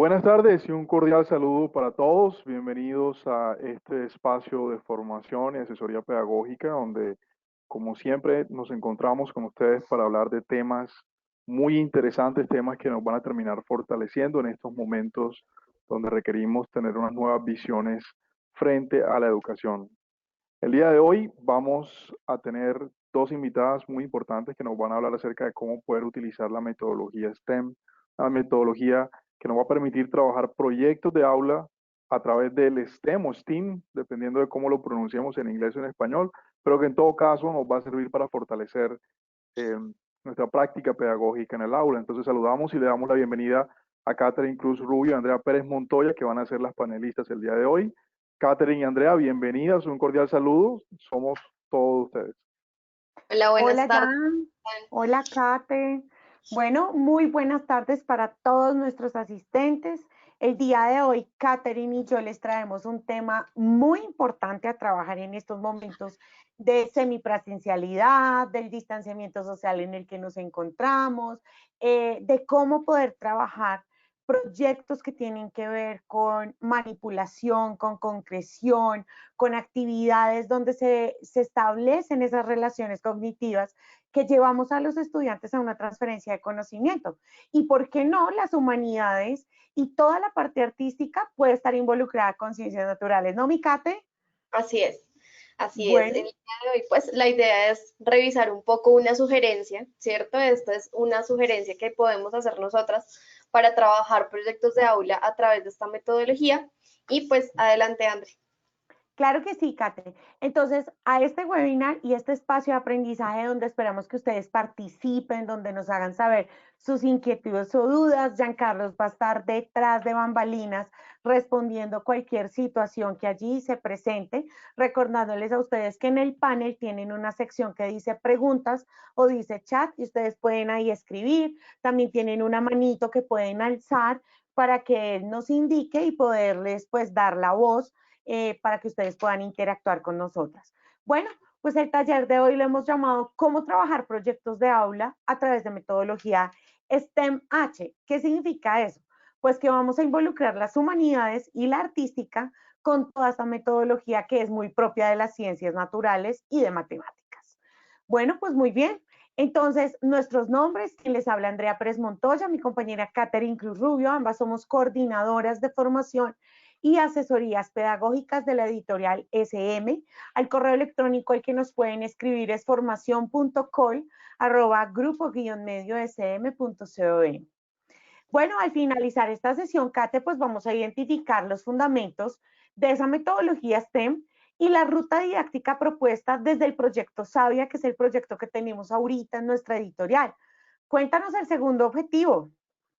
Buenas tardes y un cordial saludo para todos. Bienvenidos a este espacio de formación y asesoría pedagógica donde, como siempre, nos encontramos con ustedes para hablar de temas muy interesantes, temas que nos van a terminar fortaleciendo en estos momentos donde requerimos tener unas nuevas visiones frente a la educación. El día de hoy vamos a tener dos invitadas muy importantes que nos van a hablar acerca de cómo poder utilizar la metodología STEM, la metodología que nos va a permitir trabajar proyectos de aula a través del STEM o STEAM, dependiendo de cómo lo pronunciemos en inglés o en español, pero que en todo caso nos va a servir para fortalecer eh, nuestra práctica pedagógica en el aula. Entonces saludamos y le damos la bienvenida a Catherine Cruz Rubio y Andrea Pérez Montoya, que van a ser las panelistas el día de hoy. Catherine y Andrea, bienvenidas, un cordial saludo. Somos todos ustedes. Hola, buenas Hola, tardes. Dan. Hola, Kate. Bueno, muy buenas tardes para todos nuestros asistentes. El día de hoy, Katherine y yo les traemos un tema muy importante a trabajar en estos momentos de semipresencialidad, del distanciamiento social en el que nos encontramos, de cómo poder trabajar proyectos que tienen que ver con manipulación, con concreción, con actividades donde se establecen esas relaciones cognitivas que llevamos a los estudiantes a una transferencia de conocimiento. Y por qué no, las humanidades y toda la parte artística puede estar involucrada con ciencias naturales, ¿no, Micate? Así es, así es. El Bueno, día de hoy, pues la idea es revisar un poco una sugerencia, ¿cierto? Esta es una sugerencia que podemos hacer nosotras para trabajar proyectos de aula a través de esta metodología. Y pues adelante, André. claro que sí, Kate. Entonces, a este webinar y este espacio de aprendizaje donde esperamos que ustedes participen, donde nos hagan saber sus inquietudes o dudas, Giancarlos va a estar detrás de bambalinas respondiendo cualquier situación que allí se presente, recordándoles a ustedes que en el panel tienen una sección que dice preguntas o dice chat y ustedes pueden ahí escribir. También tienen una manito que pueden alzar para que él nos indique y poderles pues dar la voz para que ustedes puedan interactuar con nosotras. Bueno, pues el taller de hoy lo hemos llamado ¿Cómo trabajar proyectos de aula a través de metodología STEM-H? ¿Qué significa eso? Pues que vamos a involucrar las humanidades y la artística con toda esta metodología que es muy propia de las ciencias naturales y de matemáticas. Bueno, pues muy bien. Entonces, nuestros nombres, quien les habla Andrea Pérez Montoya, mi compañera Catherine Cruz Rubio, ambas somos coordinadoras de formación y asesorías pedagógicas de la editorial SM. Al correo electrónico al que nos pueden escribir es formación.col@grupo-medio-sm.com. Bueno, al finalizar esta sesión, Kate, pues vamos a identificar los fundamentos de esa metodología STEM y la ruta didáctica propuesta desde el proyecto Sabia, que es el proyecto que tenemos ahorita en nuestra editorial. Cuéntanos el segundo objetivo.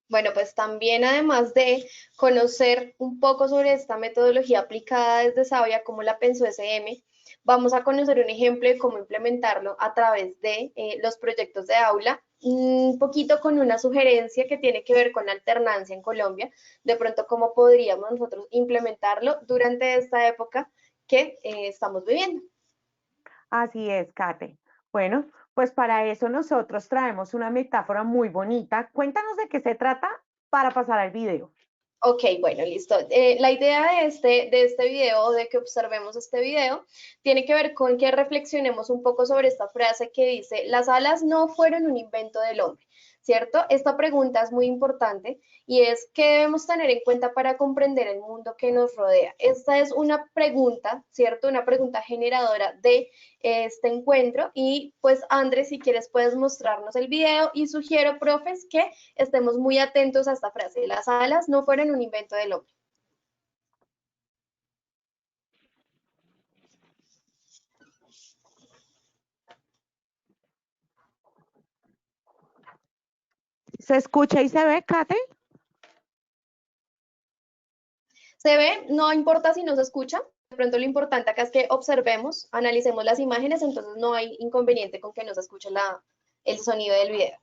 Bueno, pues también además de conocer un poco sobre esta metodología aplicada desde Sabia, como la pensó SM, vamos a conocer un ejemplo de cómo implementarlo a través de los proyectos de aula, un poquito con una sugerencia que tiene que ver con la alternancia en Colombia, de pronto cómo podríamos nosotros implementarlo durante esta época que estamos viviendo. Así es, Kate. Bueno, pues para eso nosotros traemos una metáfora muy bonita. Cuéntanos de qué se trata para pasar al video. Ok, bueno, listo. La idea de este video, de que observemos este video, tiene que ver con que reflexionemos un poco sobre esta frase que dice, las alas no fueron un invento del hombre, ¿cierto? Esta pregunta es muy importante y es, ¿qué debemos tener en cuenta para comprender el mundo que nos rodea? Esta es una pregunta, ¿cierto? Una pregunta generadora de este encuentro y pues Andrés, si quieres puedes mostrarnos el video y sugiero, profes, que estemos muy atentos a esta frase. Las alas no fueron un invento del hombre. ¿Se escucha y se ve, Kate? ¿Se ve? No importa si no se escucha. De pronto lo importante acá es que observemos, analicemos las imágenes, entonces no hay inconveniente con que no se escuche el sonido del video.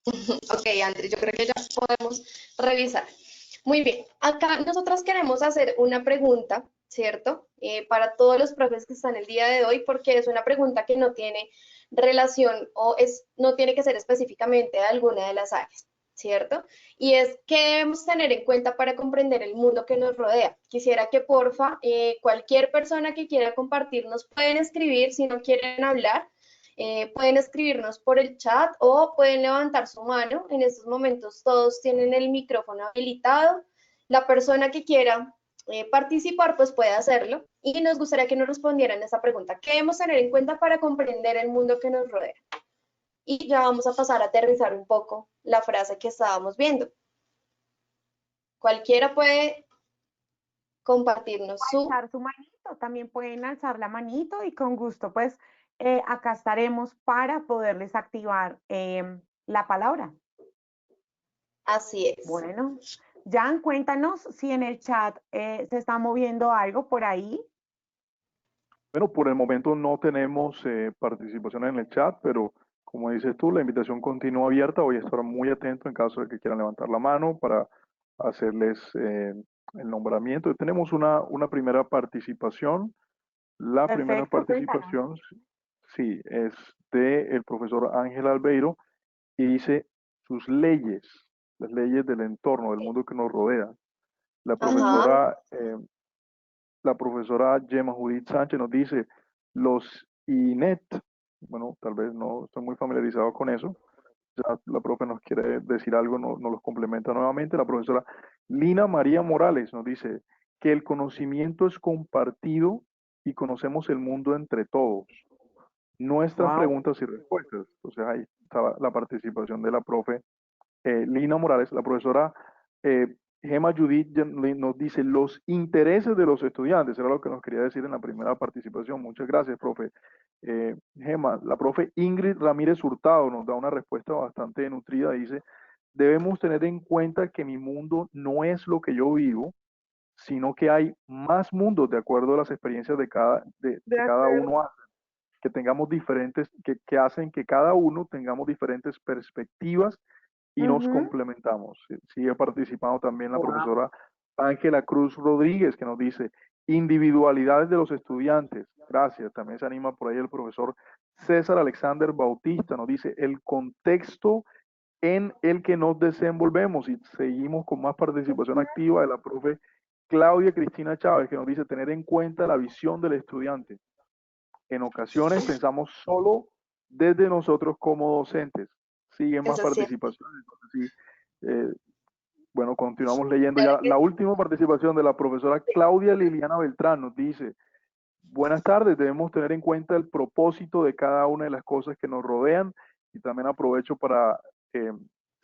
Ok, Andrés, yo creo que ya podemos revisar. Muy bien, acá nosotros queremos hacer una pregunta, ¿cierto? Para todos los profes que están el día de hoy, porque es una pregunta que no tiene relación no tiene que ser específicamente de alguna de las áreas, ¿cierto? Y es, ¿qué debemos tener en cuenta para comprender el mundo que nos rodea? Quisiera que porfa, cualquier persona que quiera compartirnos pueden escribir si no quieren hablar. Pueden escribirnos por el chat o pueden levantar su mano. En estos momentos todos tienen el micrófono habilitado. La persona que quiera participar pues puede hacerlo y nos gustaría que nos respondieran esa pregunta. ¿Qué debemos tener en cuenta para comprender el mundo que nos rodea? Y ya vamos a pasar a aterrizar un poco la frase que estábamos viendo. Cualquiera puede compartirnos su... Alzar su manito, también pueden alzar la manito y con gusto, pues acá estaremos para poderles activar la palabra. Así es. Bueno, Jan, cuéntanos si en el chat se está moviendo algo por ahí. Bueno, por el momento no tenemos participación en el chat, pero como dices tú, la invitación continúa abierta. Voy a estar muy atento en caso de que quieran levantar la mano para hacerles el nombramiento. Tenemos una primera participación. La primera Perfecto, cuéntanos. participación, sí, es del profesor Ángel Albeiro y dice sus leyes, las leyes del entorno, del mundo que nos rodea. La Ajá. profesora la profesora Gemma Judith Sánchez nos dice los INET, bueno, tal vez no estoy muy familiarizado con eso, ya la profe nos quiere decir algo, nos los complementa nuevamente. La profesora Lina María Morales nos dice que el conocimiento es compartido y conocemos el mundo entre todos. Nuestras Wow. preguntas y respuestas. Entonces ahí estaba la participación de la profe Lina Morales. La profesora eh, Gemma Judith nos dice los intereses de los estudiantes, era lo que nos quería decir en la primera participación. Muchas gracias, profe. Gemma, la profe Ingrid Ramírez Hurtado nos da una respuesta bastante nutrida. Dice, debemos tener en cuenta que mi mundo no es lo que yo vivo, sino que hay más mundos de acuerdo a las experiencias De que cada acuerdo. uno hace, que tengamos diferentes, que hacen que cada uno tengamos diferentes perspectivas y nos Ujú. complementamos. Sigue participando también la Wow. profesora Ángela Cruz Rodríguez, que nos dice individualidades de los estudiantes. Gracias. También se anima por ahí el profesor César Alexander Bautista, nos dice el contexto en el que nos desenvolvemos. Y seguimos con más participación activa de la profe Claudia Cristina Chávez, que nos dice tener en cuenta la visión del estudiante. En ocasiones pensamos solo desde nosotros como docentes. Siguen más Eso es cierto. participaciones. Entonces, sí, bueno, continuamos leyendo Claro ya. que La última participación de la profesora sí. Claudia Liliana Beltrán nos dice, buenas tardes, debemos tener en cuenta el propósito de cada una de las cosas que nos rodean y también aprovecho para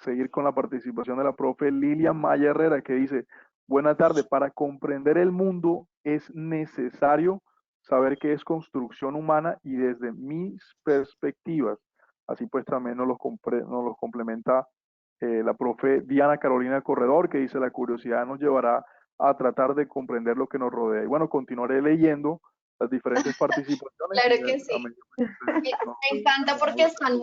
seguir con la participación de la profe Lilian Maya Herrera que dice, buenas tardes, para comprender el mundo es necesario saber qué es construcción humana y desde mis perspectivas, así pues también nos los complementa la profe Diana Carolina Corredor que dice, la curiosidad nos llevará a tratar de comprender lo que nos rodea. Y bueno, continuaré leyendo las diferentes participaciones Claro y que sí. a medida que ustedes Me encanta porque están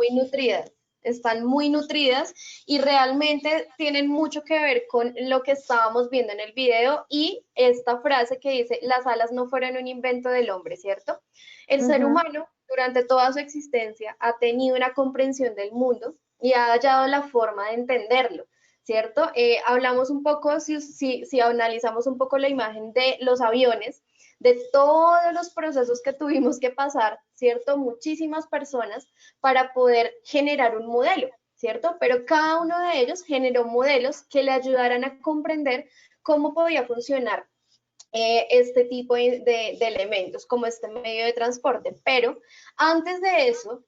muy nutridas y realmente tienen mucho que ver con lo que estábamos viendo en el video y esta frase que dice, las alas no fueron un invento del hombre, ¿cierto? El ser Ujú. humano durante toda su existencia ha tenido una comprensión del mundo y ha hallado la forma de entenderlo. ¿Cierto? Hablamos un poco, si analizamos un poco la imagen de los aviones, de todos los procesos que tuvimos que pasar, ¿cierto? Muchísimas personas para poder generar un modelo, ¿cierto? Pero cada uno de ellos generó modelos que le ayudaran a comprender cómo podía funcionar este tipo de elementos, como este medio de transporte. Pero antes de eso,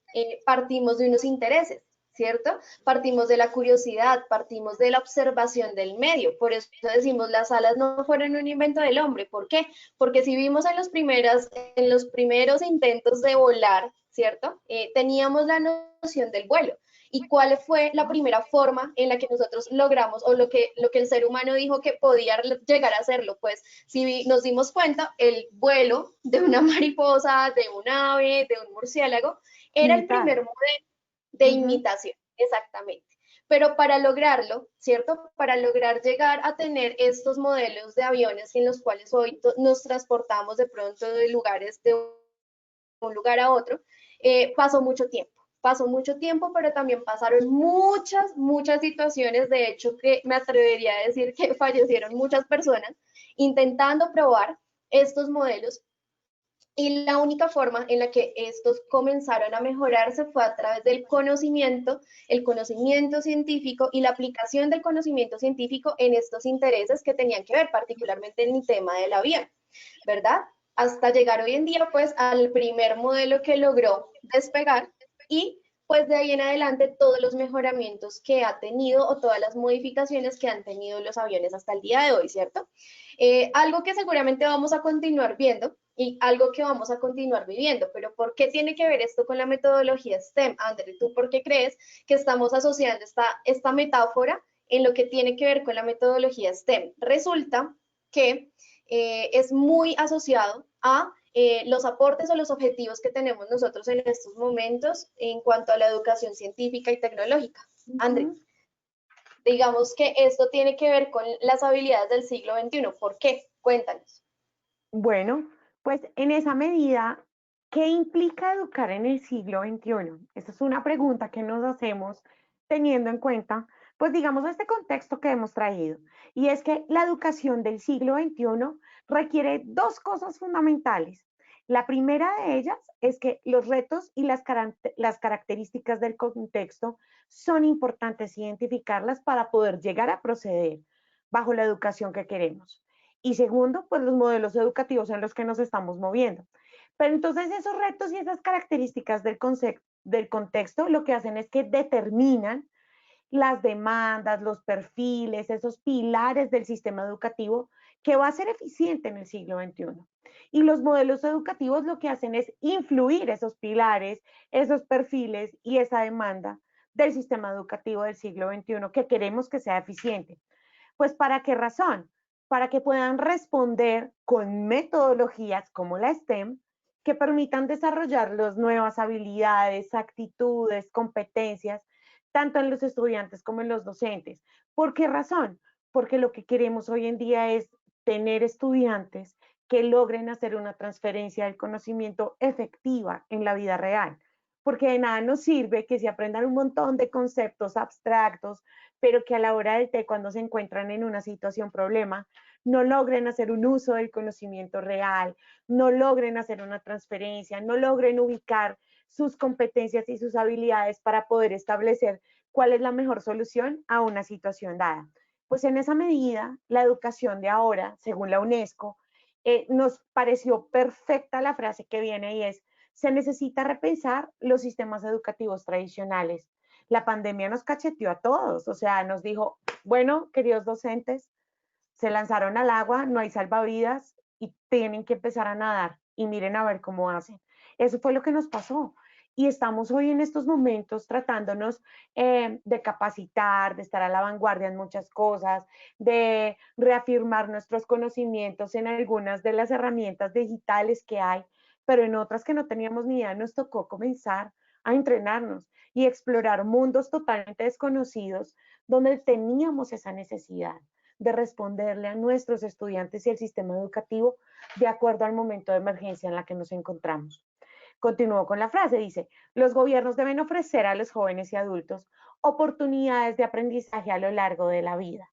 partimos de unos intereses, ¿cierto? Partimos de la curiosidad, partimos de la observación del medio. Por eso decimos, las alas no fueron un invento del hombre. ¿Por qué? Porque si vimos en los primeros intentos de volar, ¿cierto? Teníamos la noción del vuelo. ¿Y cuál fue la primera forma en la que nosotros logramos o lo que el ser humano dijo que podía llegar a hacerlo? Pues si nos dimos cuenta, el vuelo de una mariposa, de un ave, de un murciélago, era el Imitar. primer modelo de Ujú. imitación, exactamente. Pero para lograrlo, ¿cierto? Para lograr llegar a tener estos modelos de aviones en los cuales hoy nos transportamos de pronto de lugares de un lugar a otro, pasó mucho tiempo. Pasó mucho tiempo, pero también pasaron muchas situaciones, de hecho que me atrevería a decir que fallecieron muchas personas intentando probar estos modelos, y la única forma en la que estos comenzaron a mejorarse fue a través del conocimiento, el conocimiento científico y la aplicación del conocimiento científico en estos intereses que tenían que ver particularmente en el tema del avión, ¿verdad? Hasta llegar hoy en día pues al primer modelo que logró despegar, y pues de ahí en adelante todos los mejoramientos que ha tenido o todas las modificaciones que han tenido los aviones hasta el día de hoy, ¿cierto? Algo que seguramente vamos a continuar viendo y algo que vamos a continuar viviendo, pero ¿por qué tiene que ver esto con la metodología STEM? André, ¿tú por qué crees que estamos asociando esta metáfora en lo que tiene que ver con la metodología STEM? Resulta que es muy asociado a los aportes o los objetivos que tenemos nosotros en estos momentos en cuanto a la educación científica y tecnológica. André, digamos que esto tiene que ver con las habilidades del siglo XXI. ¿Por qué? Cuéntanos. Bueno, pues en esa medida, ¿qué implica educar en el siglo XXI? Esa es una pregunta que nos hacemos teniendo en cuenta, pues digamos, este contexto que hemos traído. Y es que la educación del siglo XXI requiere dos cosas fundamentales. La primera de ellas es que los retos y las características del contexto son importantes identificarlas para poder llegar a proceder bajo la educación que queremos. Y segundo, pues los modelos educativos en los que nos estamos moviendo. Pero entonces esos retos y esas características del contexto lo que hacen es que determinan las demandas, los perfiles, esos pilares del sistema educativo que va a ser eficiente en el siglo XXI. Y los modelos educativos lo que hacen es influir esos pilares, esos perfiles y esa demanda del sistema educativo del siglo XXI que queremos que sea eficiente. Pues ¿para qué razón? Para que puedan responder con metodologías como la STEM que permitan desarrollar las nuevas habilidades, actitudes, competencias, tanto en los estudiantes como en los docentes. ¿Por qué razón? Porque lo que queremos hoy en día es tener estudiantes que logren hacer una transferencia del conocimiento efectiva en la vida real. Porque de nada nos sirve que se aprendan un montón de conceptos abstractos, pero que a la hora del té, cuando se encuentran en una situación problema, no logren hacer un uso del conocimiento real, no logren hacer una transferencia, no logren ubicar sus competencias y sus habilidades para poder establecer cuál es la mejor solución a una situación dada. Pues en esa medida, la educación de ahora, según la UNESCO, nos pareció perfecta la frase que viene y es: se necesita repensar los sistemas educativos tradicionales. La pandemia nos cacheteó a todos, o sea, nos dijo, bueno, queridos docentes, se lanzaron al agua, no hay salvavidas y tienen que empezar a nadar y miren a ver cómo hacen. Eso fue lo que nos pasó. Y estamos hoy en estos momentos tratándonos de capacitar, de estar a la vanguardia en muchas cosas, de reafirmar nuestros conocimientos en algunas de las herramientas digitales que hay, pero en otras que no teníamos ni idea nos tocó comenzar a entrenarnos y explorar mundos totalmente desconocidos donde teníamos esa necesidad de responderle a nuestros estudiantes y el sistema educativo de acuerdo al momento de emergencia en la que nos encontramos. Continúo con la frase, dice, los gobiernos deben ofrecer a los jóvenes y adultos oportunidades de aprendizaje a lo largo de la vida.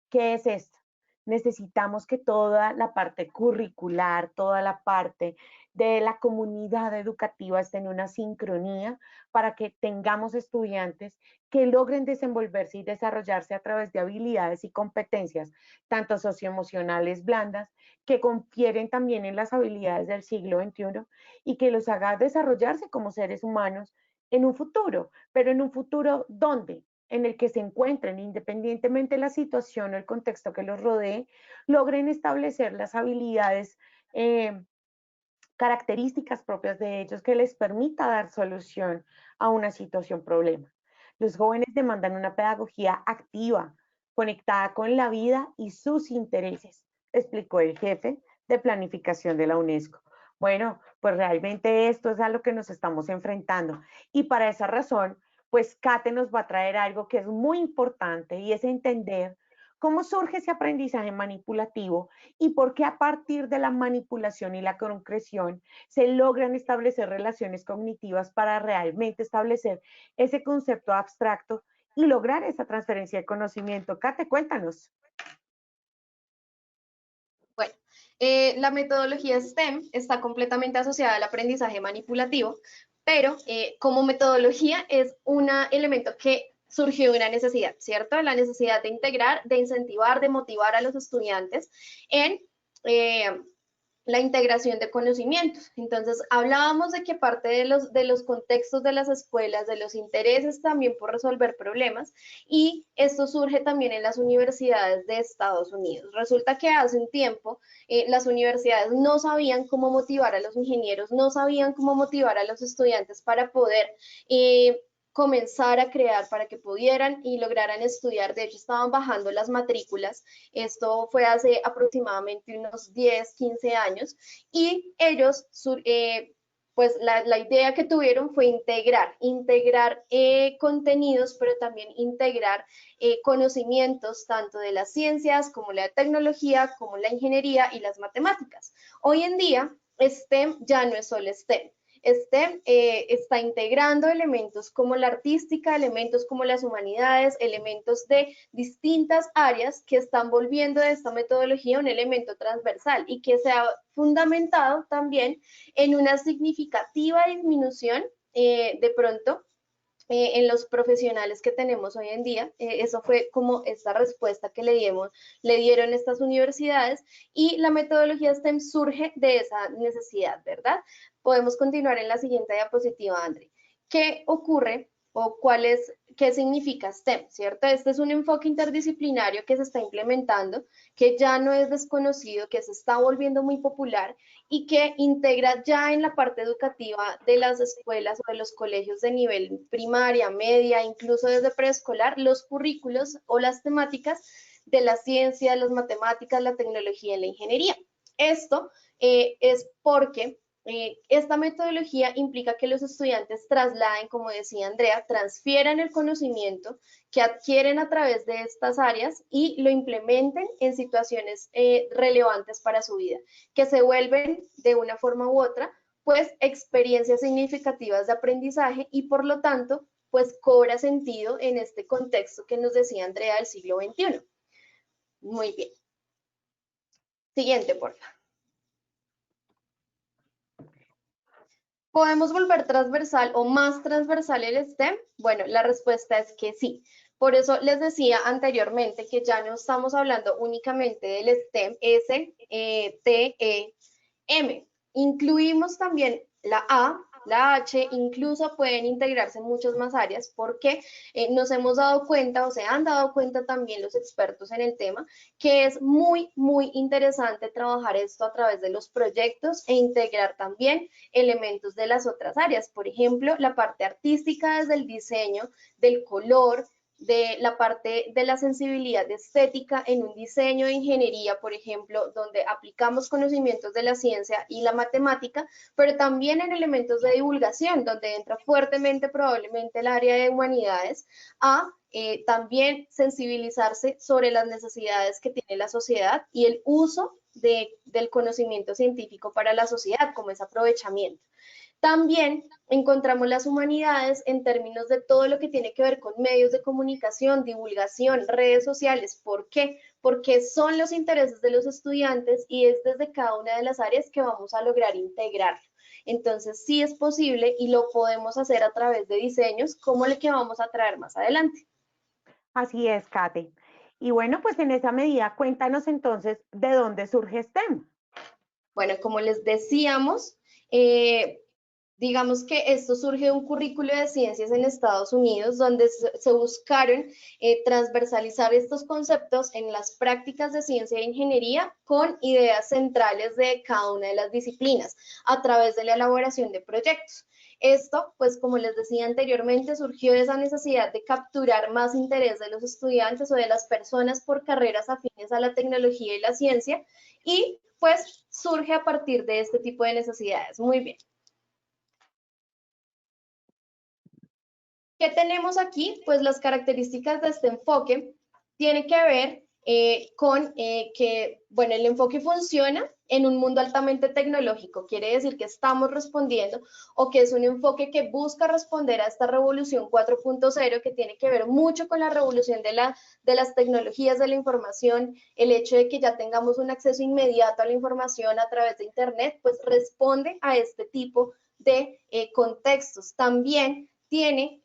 ¿Qué es esto? Necesitamos que toda la parte curricular, toda la parte de la comunidad educativa esté en una sincronía para que tengamos estudiantes que logren desenvolverse y desarrollarse a través de habilidades y competencias, tanto socioemocionales blandas, que confieren también en las habilidades del siglo XXI y que los haga desarrollarse como seres humanos en un futuro, pero en un futuro ¿dónde? En el que se encuentren, independientemente de la situación o el contexto que los rodee, logren establecer las habilidades, características propias de ellos que les permita dar solución a una situación problema. Los jóvenes demandan una pedagogía activa, conectada con la vida y sus intereses, explicó el jefe de planificación de la UNESCO. Bueno, pues realmente esto es a lo que nos estamos enfrentando y para esa razón, pues Kate nos va a traer algo que es muy importante y es entender cómo surge ese aprendizaje manipulativo y por qué a partir de la manipulación y la concreción se logran establecer relaciones cognitivas para realmente establecer ese concepto abstracto y lograr esa transferencia de conocimiento. Kate, cuéntanos. Bueno, la metodología STEM está completamente asociada al aprendizaje manipulativo, pero como metodología es un elemento que surgió de una necesidad, ¿cierto? La necesidad de integrar, de incentivar, de motivar a los estudiantes en la integración de conocimientos. Entonces, hablábamos de que parte de los contextos de las escuelas, de los intereses también por resolver problemas, y esto surge también en las universidades de Estados Unidos. Resulta que hace un tiempo las universidades no sabían cómo motivar a los ingenieros, no sabían cómo motivar a los estudiantes para poder comenzar a crear para que pudieran y lograran estudiar. De hecho, estaban bajando las matrículas. Esto fue hace aproximadamente unos 10, 15 años y ellos, pues la idea que tuvieron fue integrar contenidos, pero también integrar conocimientos tanto de las ciencias como la tecnología, como la ingeniería y las matemáticas. Hoy en día, STEM ya no es solo STEM. STEM está integrando elementos como la artística, elementos como las humanidades, elementos de distintas áreas que están volviendo de esta metodología un elemento transversal y que se ha fundamentado también en una significativa disminución de pronto en los profesionales que tenemos hoy en día. Eso fue como esta respuesta que le dieron estas universidades y la metodología STEM surge de esa necesidad, ¿verdad? Podemos continuar en la siguiente diapositiva, André. ¿Qué ocurre o qué significa STEM, cierto? Este es un enfoque interdisciplinario que se está implementando, que ya no es desconocido, que se está volviendo muy popular y que integra ya en la parte educativa de las escuelas o de los colegios de nivel primaria, media, incluso desde preescolar, los currículos o las temáticas de la ciencia, las matemáticas, la tecnología y la ingeniería. Esto es porque esta metodología implica que los estudiantes trasladen, como decía Andrea, transfieran el conocimiento que adquieren a través de estas áreas y lo implementen en situaciones relevantes para su vida, que se vuelven de una forma u otra, pues experiencias significativas de aprendizaje y por lo tanto, pues cobra sentido en este contexto que nos decía Andrea del siglo XXI. Muy bien. Siguiente, por favor. ¿Podemos volver transversal o más transversal el STEM? Bueno, la respuesta es que sí. Por eso les decía anteriormente que ya no estamos hablando únicamente del STEM, S, T, E, M. Incluimos también la A, la H, incluso pueden integrarse en muchas más áreas porque nos hemos dado cuenta o se han dado cuenta también los expertos en el tema que es muy, muy interesante trabajar esto a través de los proyectos e integrar también elementos de las otras áreas. Por ejemplo, la parte artística desde el diseño, del color, de la parte de la sensibilidad estética en un diseño de ingeniería, por ejemplo, donde aplicamos conocimientos de la ciencia y la matemática, pero también en elementos de divulgación, donde entra fuertemente probablemente el área de humanidades, a también sensibilizarse sobre las necesidades que tiene la sociedad y el uso del conocimiento científico para la sociedad, como es aprovechamiento. También encontramos las humanidades en términos de todo lo que tiene que ver con medios de comunicación, divulgación, redes sociales. ¿Por qué? Porque son los intereses de los estudiantes y es desde cada una de las áreas que vamos a lograr integrarlo. Entonces, sí es posible y lo podemos hacer a través de diseños, como el que vamos a traer más adelante. Así es, Kate. Y bueno, pues en esa medida, cuéntanos entonces de dónde surge STEM. Bueno, como les decíamos, digamos que esto surge de un currículo de ciencias en Estados Unidos donde se buscaron transversalizar estos conceptos en las prácticas de ciencia e ingeniería con ideas centrales de cada una de las disciplinas a través de la elaboración de proyectos. Esto, pues como les decía anteriormente, surgió de esa necesidad de capturar más interés de los estudiantes o de las personas por carreras afines a la tecnología y la ciencia y pues surge a partir de este tipo de necesidades. Muy bien. ¿Qué tenemos aquí? Pues las características de este enfoque tienen que ver con que, bueno, el enfoque funciona en un mundo altamente tecnológico. Quiere decir que estamos respondiendo o que es un enfoque que busca responder a esta revolución 4.0 que tiene que ver mucho con la revolución de las tecnologías de la información, el hecho de que ya tengamos un acceso inmediato a la información a través de Internet, pues responde a este tipo de contextos. También tiene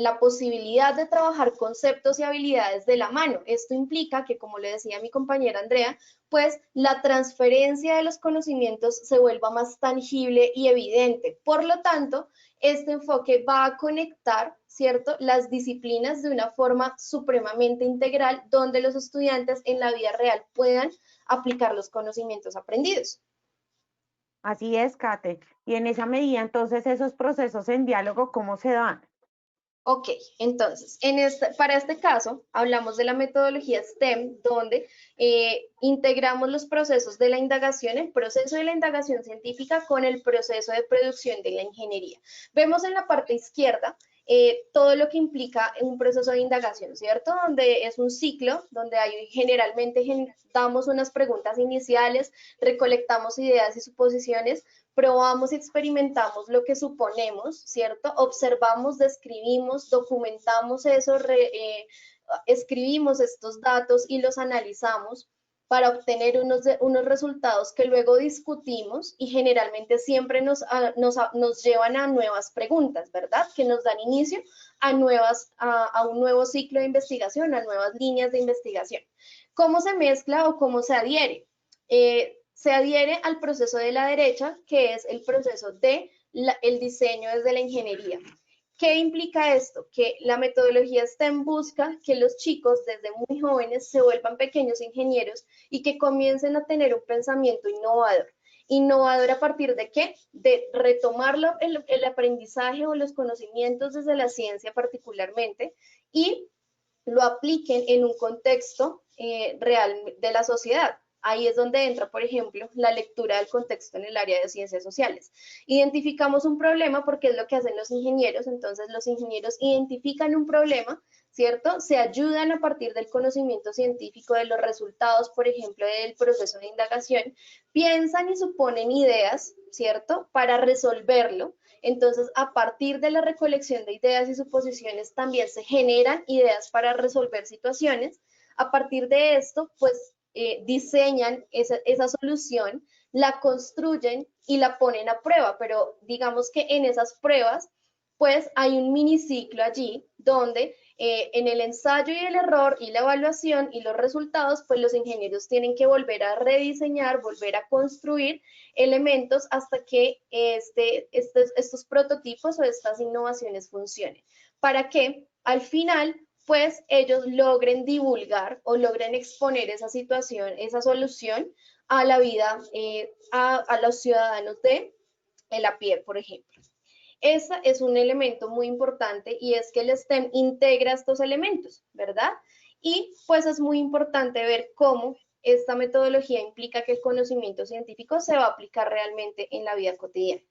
la posibilidad de trabajar conceptos y habilidades de la mano. Esto implica que, como le decía mi compañera Andrea, pues la transferencia de los conocimientos se vuelva más tangible y evidente. Por lo tanto, este enfoque va a conectar, ¿cierto?, las disciplinas de una forma supremamente integral, donde los estudiantes en la vida real puedan aplicar los conocimientos aprendidos. Así es, Kate. Y en esa medida, entonces, esos procesos en diálogo, ¿cómo se dan? Ok, entonces, para este caso, hablamos de la metodología STEM, donde integramos los procesos de la indagación, el proceso de la indagación científica con el proceso de producción de la ingeniería. Vemos en la parte izquierda todo lo que implica un proceso de indagación, ¿cierto? Donde es un ciclo, donde hay generalmente damos unas preguntas iniciales, recolectamos ideas y suposiciones, probamos y experimentamos lo que suponemos, ¿cierto? Observamos, describimos, documentamos eso, escribimos estos datos y los analizamos para obtener unos resultados que luego discutimos y generalmente siempre nos llevan a nuevas preguntas, ¿verdad? Que nos dan inicio a un nuevo ciclo de investigación, a nuevas líneas de investigación. ¿Cómo se mezcla o cómo se adhiere? Se adhiere al proceso de la derecha, que es el proceso de el diseño desde la ingeniería. ¿Qué implica esto? Que la metodología está en busca que los chicos desde muy jóvenes se vuelvan pequeños ingenieros y que comiencen a tener un pensamiento innovador. ¿Innovador a partir de qué? De retomar el aprendizaje o los conocimientos desde la ciencia particularmente y lo apliquen en un contexto real de la sociedad. Ahí es donde entra, por ejemplo, la lectura del contexto en el área de ciencias sociales. Identificamos un problema porque es lo que hacen los ingenieros, entonces los ingenieros identifican un problema, ¿cierto? Se ayudan a partir del conocimiento científico, de los resultados, por ejemplo, del proceso de indagación, piensan y suponen ideas, ¿cierto? Para resolverlo. Entonces, a partir de la recolección de ideas y suposiciones, también se generan ideas para resolver situaciones. A partir de esto, pues diseñan esa solución, la construyen y la ponen a prueba, pero digamos que en esas pruebas, pues hay un miniciclo allí donde en el ensayo y el error y la evaluación y los resultados, pues los ingenieros tienen que volver a rediseñar, volver a construir elementos hasta que estos prototipos o estas innovaciones funcionen. Para que al final, pues ellos logren divulgar o logren exponer esa situación, esa solución a la vida, a los ciudadanos de a pie, por ejemplo. Ese es un elemento muy importante y es que el STEM integra estos elementos, ¿verdad? Y pues es muy importante ver cómo esta metodología implica que el conocimiento científico se va a aplicar realmente en la vida cotidiana.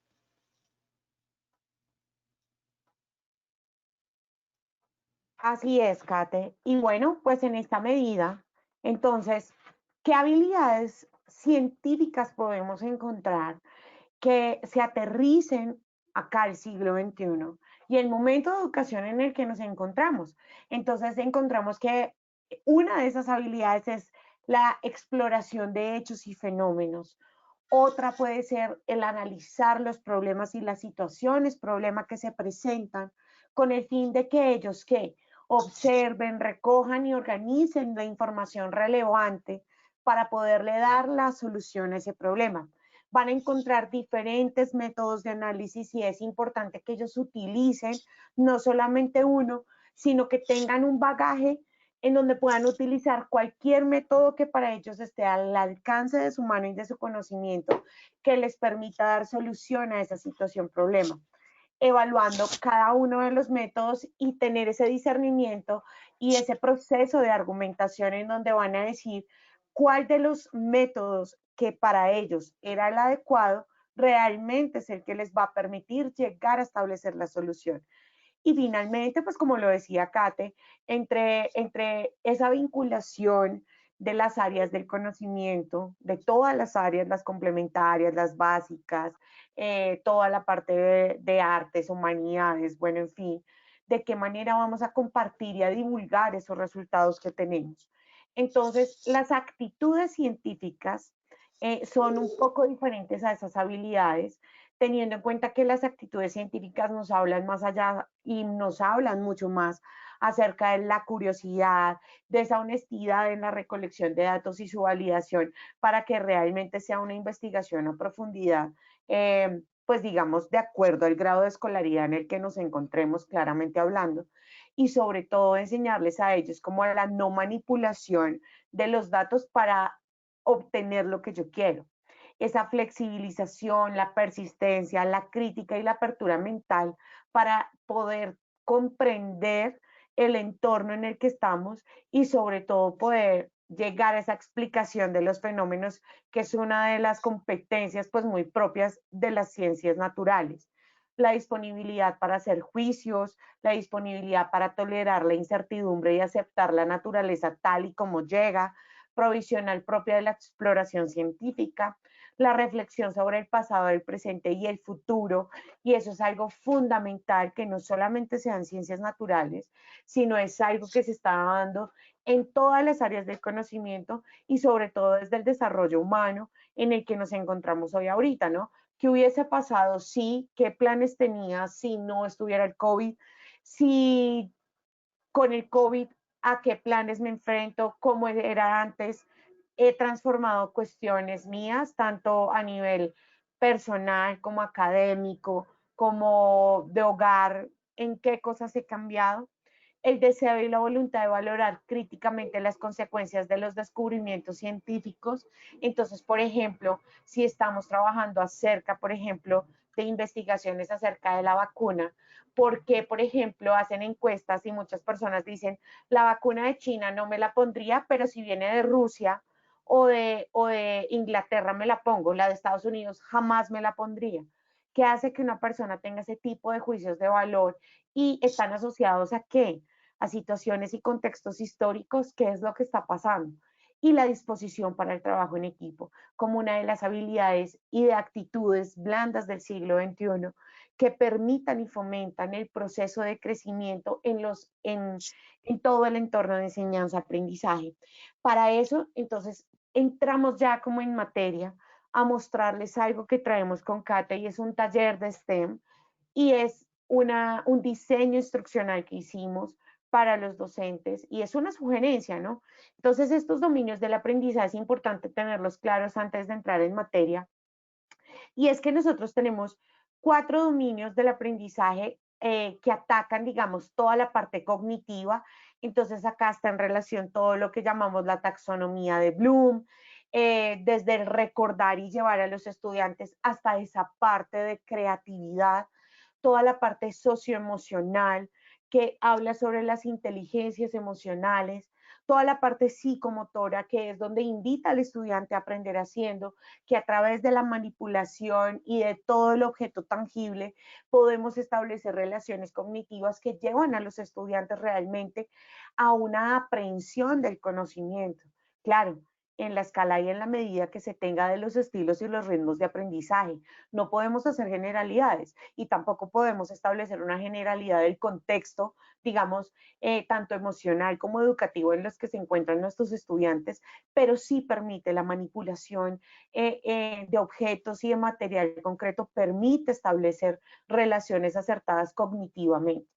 Así es, Kate. Y bueno, pues en esta medida, entonces, ¿qué habilidades científicas podemos encontrar que se aterricen acá al siglo XXI y el momento de educación en el que nos encontramos? Entonces encontramos que una de esas habilidades es la exploración de hechos y fenómenos. Otra puede ser el analizar los problemas y las situaciones, problemas que se presentan con el fin de que ellos que observen, recojan y organicen la información relevante para poderle dar la solución a ese problema. Van a encontrar diferentes métodos de análisis y es importante que ellos utilicen no solamente uno, sino que tengan un bagaje en donde puedan utilizar cualquier método que para ellos esté al alcance de su mano y de su conocimiento que les permita dar solución a esa situación, problema, evaluando cada uno de los métodos y tener ese discernimiento y ese proceso de argumentación en donde van a decir cuál de los métodos que para ellos era el adecuado realmente es el que les va a permitir llegar a establecer la solución. Y finalmente, pues como lo decía Kate, entre esa vinculación de las áreas del conocimiento, de todas las áreas, las complementarias, las básicas, toda la parte de artes, humanidades, bueno, en fin, de qué manera vamos a compartir y a divulgar esos resultados que tenemos. Entonces, las actitudes científicas son un poco diferentes a esas habilidades, teniendo en cuenta que las actitudes científicas nos hablan más allá y nos hablan mucho más acerca de la curiosidad, de esa honestidad en la recolección de datos y su validación para que realmente sea una investigación a profundidad, pues digamos, de acuerdo al grado de escolaridad en el que nos encontremos claramente hablando, y sobre todo enseñarles a ellos como a la no manipulación de los datos para obtener lo que yo quiero. Esa flexibilización, la persistencia, la crítica y la apertura mental para poder comprender el entorno en el que estamos y sobre todo poder llegar a esa explicación de los fenómenos, que es una de las competencias pues muy propias de las ciencias naturales. La disponibilidad para hacer juicios, la disponibilidad para tolerar la incertidumbre y aceptar la naturaleza tal y como llega, provisional propia de la exploración científica, la reflexión sobre el pasado, el presente y el futuro, y eso es algo fundamental que no solamente sean ciencias naturales, sino es algo que se está dando en todas las áreas del conocimiento y sobre todo desde el desarrollo humano en el que nos encontramos hoy ahorita, ¿no? ¿Qué hubiese pasado si, qué planes tenía si no estuviera el COVID, si con el COVID a qué planes me enfrento, cómo era antes? He transformado cuestiones mías, tanto a nivel personal como académico, como de hogar, en qué cosas he cambiado. El deseo y la voluntad de valorar críticamente las consecuencias de los descubrimientos científicos. Entonces, por ejemplo, si estamos trabajando acerca, por ejemplo, de investigaciones acerca de la vacuna, porque, por ejemplo, hacen encuestas y muchas personas dicen, la vacuna de China no me la pondría, pero si viene de Rusia o de Inglaterra me la pongo, la de Estados Unidos jamás me la pondría. ¿Qué hace que una persona tenga ese tipo de juicios de valor y están asociados a qué? A situaciones y contextos históricos, qué es lo que está pasando? Y la disposición para el trabajo en equipo, como una de las habilidades y de actitudes blandas del siglo XXI que permitan y fomentan el proceso de crecimiento en todo el entorno de enseñanza-aprendizaje. Para eso, entonces, entramos ya como en materia a mostrarles algo que traemos con Kate y es un taller de STEM y es un diseño instruccional que hicimos para los docentes y es una sugerencia, ¿no? Entonces, estos dominios del aprendizaje es importante tenerlos claros antes de entrar en materia y es que nosotros tenemos 4 dominios del aprendizaje que atacan, digamos, toda la parte cognitiva. Entonces acá está en relación todo lo que llamamos la taxonomía de Bloom, desde el recordar y llevar a los estudiantes hasta esa parte de creatividad, toda la parte socioemocional que habla sobre las inteligencias emocionales, toda la parte psicomotora, que es donde invita al estudiante a aprender haciendo, que a través de la manipulación y de todo el objeto tangible podemos establecer relaciones cognitivas que llevan a los estudiantes realmente a una aprehensión del conocimiento. Claro, en la escala y en la medida que se tenga de los estilos y los ritmos de aprendizaje. No podemos hacer generalidades y tampoco podemos establecer una generalidad del contexto, digamos, tanto emocional como educativo en los que se encuentran nuestros estudiantes, pero sí permite la manipulación de objetos y de material concreto, permite establecer relaciones acertadas cognitivamente.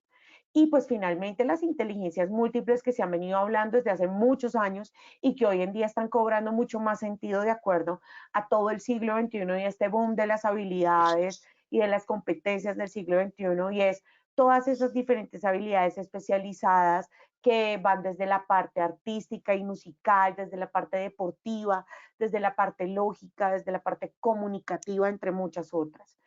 Y pues finalmente las inteligencias múltiples que se han venido hablando desde hace muchos años y que hoy en día están cobrando mucho más sentido de acuerdo a todo el siglo XXI y este boom de las habilidades y de las competencias del siglo XXI y es todas esas diferentes habilidades especializadas que van desde la parte artística y musical, desde la parte deportiva, desde la parte lógica, desde la parte comunicativa, entre muchas otras.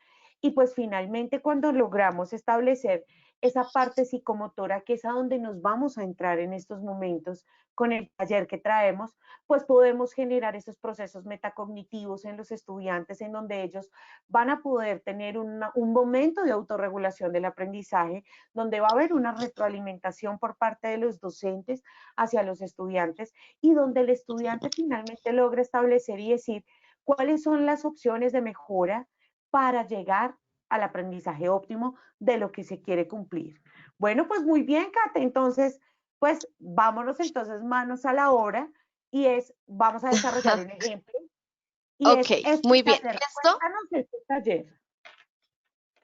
Y pues finalmente cuando logramos establecer esa parte psicomotora, que es a donde nos vamos a entrar en estos momentos con el taller que traemos, pues podemos generar esos procesos metacognitivos en los estudiantes, en donde ellos van a poder tener un momento de autorregulación del aprendizaje, donde va a haber una retroalimentación por parte de los docentes hacia los estudiantes y donde el estudiante finalmente logra establecer y decir cuáles son las opciones de mejora para llegar al aprendizaje óptimo de lo que se quiere cumplir. Bueno, pues muy bien, Kate, entonces, pues vámonos entonces manos a la obra y vamos a desarrollar un ejemplo y Ok, es este muy bien. taller. Esto, Cuéntanos de este taller.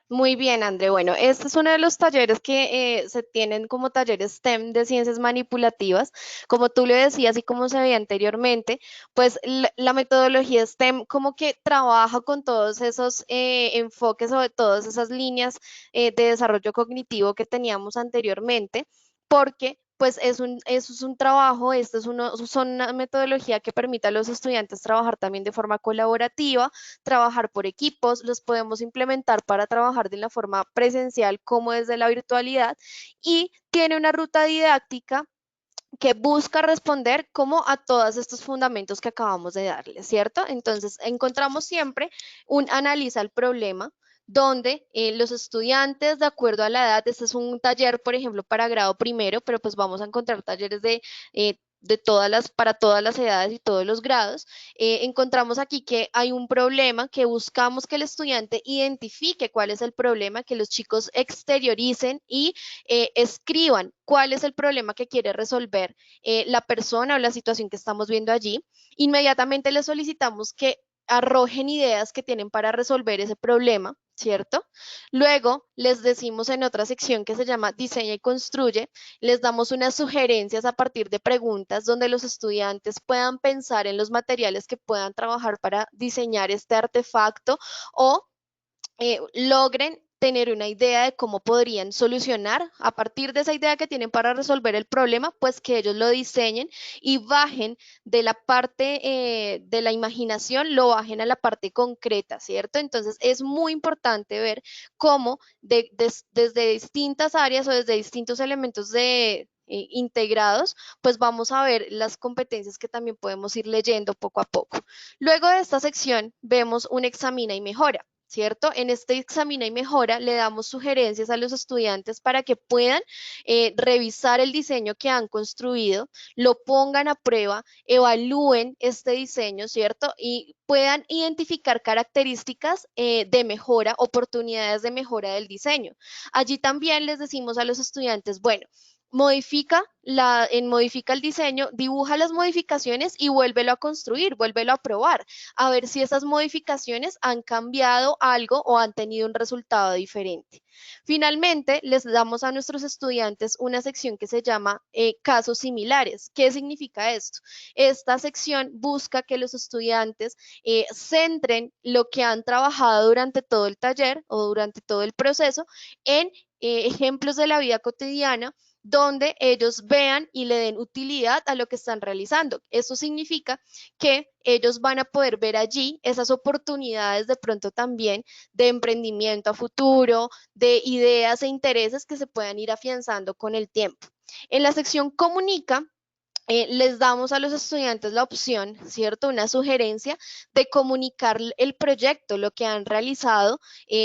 muy bien, André. Bueno, este es uno de los talleres que se tienen como talleres STEM de ciencias manipulativas. Como tú le decías y como se veía anteriormente, pues la metodología STEM como que trabaja con todos esos enfoques o de todas esas líneas de desarrollo cognitivo que teníamos anteriormente, porque pues eso es un trabajo, son una metodología que permite a los estudiantes trabajar también de forma colaborativa, trabajar por equipos, los podemos implementar para trabajar de la forma presencial como desde la virtualidad y tiene una ruta didáctica que busca responder como a todos estos fundamentos que acabamos de darle, ¿cierto? Entonces, encontramos siempre un analiza el problema donde los estudiantes, de acuerdo a la edad, este es un taller, por ejemplo, para grado primero, pero pues vamos a encontrar talleres para todas las edades y todos los grados. Encontramos aquí que hay un problema, que buscamos que el estudiante identifique cuál es el problema, que los chicos exterioricen y escriban cuál es el problema que quiere resolver la persona o la situación que estamos viendo allí. Inmediatamente les solicitamos que arrojen ideas que tienen para resolver ese problema, ¿cierto? Luego les decimos en otra sección que se llama Diseña y Construye, les damos unas sugerencias a partir de preguntas donde los estudiantes puedan pensar en los materiales que puedan trabajar para diseñar este artefacto o logren tener una idea de cómo podrían solucionar a partir de esa idea que tienen para resolver el problema, pues que ellos lo diseñen y bajen de la parte de la imaginación, lo bajen a la parte concreta, ¿cierto? Entonces es muy importante ver cómo desde distintas áreas o desde distintos elementos integrados, pues vamos a ver las competencias que también podemos ir leyendo poco a poco. Luego de esta sección vemos un examina y mejora. ¿Cierto? En este examina y mejora le damos sugerencias a los estudiantes para que puedan revisar el diseño que han construido, lo pongan a prueba, evalúen este diseño, ¿cierto? Y puedan identificar características de mejora, oportunidades de mejora del diseño. Allí también les decimos a los estudiantes, bueno, modifica el diseño, dibuja las modificaciones y vuélvelo a construir, vuélvelo a probar, a ver si esas modificaciones han cambiado algo o han tenido un resultado diferente. Finalmente, les damos a nuestros estudiantes una sección que se llama casos similares. ¿Qué significa esto? Esta sección busca que los estudiantes centren lo que han trabajado durante todo el taller o durante todo el proceso en ejemplos de la vida cotidiana donde ellos vean y le den utilidad a lo que están realizando. Eso significa que ellos van a poder ver allí esas oportunidades de pronto también de emprendimiento a futuro, de ideas e intereses que se puedan ir afianzando con el tiempo. En la sección comunica, les damos a los estudiantes la opción, ¿cierto? Una sugerencia de comunicar el proyecto, lo que han realizado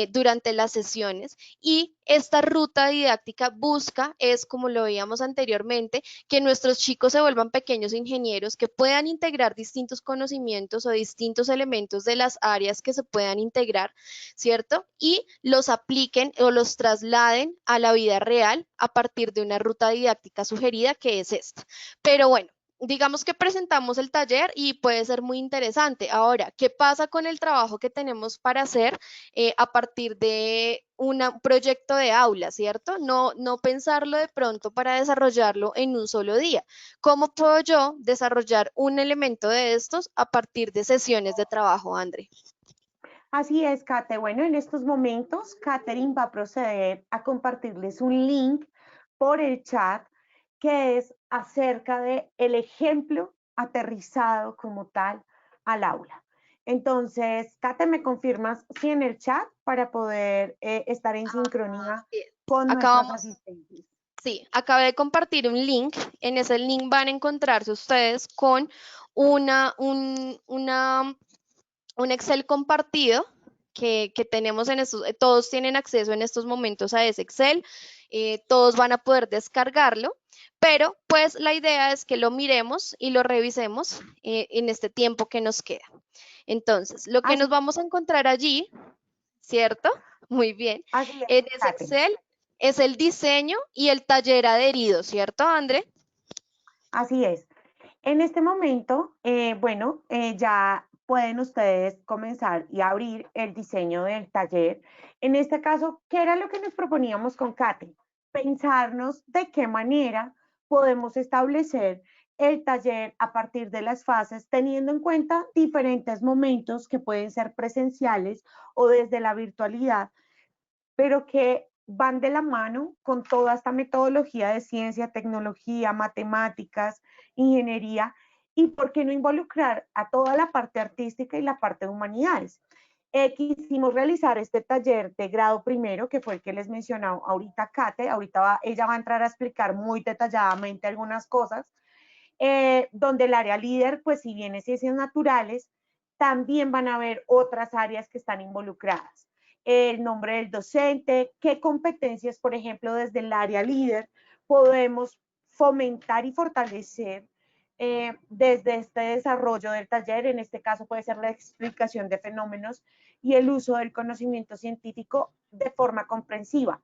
durante las sesiones y esta ruta didáctica busca, es como lo veíamos anteriormente, que nuestros chicos se vuelvan pequeños ingenieros que puedan integrar distintos conocimientos o distintos elementos de las áreas que se puedan integrar, ¿cierto? Y los apliquen o los trasladen a la vida real a partir de una ruta didáctica sugerida que es esta. Pero bueno, digamos que presentamos el taller y puede ser muy interesante. Ahora, ¿qué pasa con el trabajo que tenemos para hacer a partir de un proyecto de aula, ¿cierto? No pensarlo de pronto para desarrollarlo en un solo día. ¿Cómo puedo yo desarrollar un elemento de estos a partir de sesiones de trabajo, André? Así es, Kate. Bueno, en estos momentos, Katherine va a proceder a compartirles un link por el chat que es acerca de el ejemplo aterrizado como tal al aula. Entonces, Kate, ¿me confirmas si en el chat para poder estar en sincronía con nuestras Acabamos, asistentes. sí, acabé de compartir un link. En ese link van a encontrarse ustedes con una, un, una, un Excel compartido que tenemos en estos, todos tienen acceso en estos momentos a ese Excel, todos van a poder descargarlo, pero pues la idea es que lo miremos y lo revisemos en este tiempo que nos queda. Entonces, lo que nos Así, vamos a encontrar allí, ¿cierto? Muy bien. así En es, ese Kate. Excel es el diseño y el taller adherido, ¿cierto, André? Así es. En este momento, bueno, ya pueden ustedes comenzar y abrir el diseño del taller. En este caso, ¿qué era lo que nos proponíamos con Kate? Pensarnos de qué manera podemos establecer el taller a partir de las fases, teniendo en cuenta diferentes momentos que pueden ser presenciales o desde la virtualidad, pero que van de la mano con toda esta metodología de ciencia, tecnología, matemáticas, ingeniería, y por qué no involucrar a toda la parte artística y la parte de humanidades. Quisimos realizar este taller de grado primero, que fue el que les mencionaba ahorita Kate, ella va a entrar a explicar muy detalladamente algunas cosas, donde el área líder, pues si bien es ciencias naturales, también van a haber otras áreas que están involucradas. El nombre del docente, qué competencias, por ejemplo, desde el área líder podemos fomentar y fortalecer desde este desarrollo del taller. En este caso puede ser la explicación de fenómenos y el uso del conocimiento científico de forma comprensiva.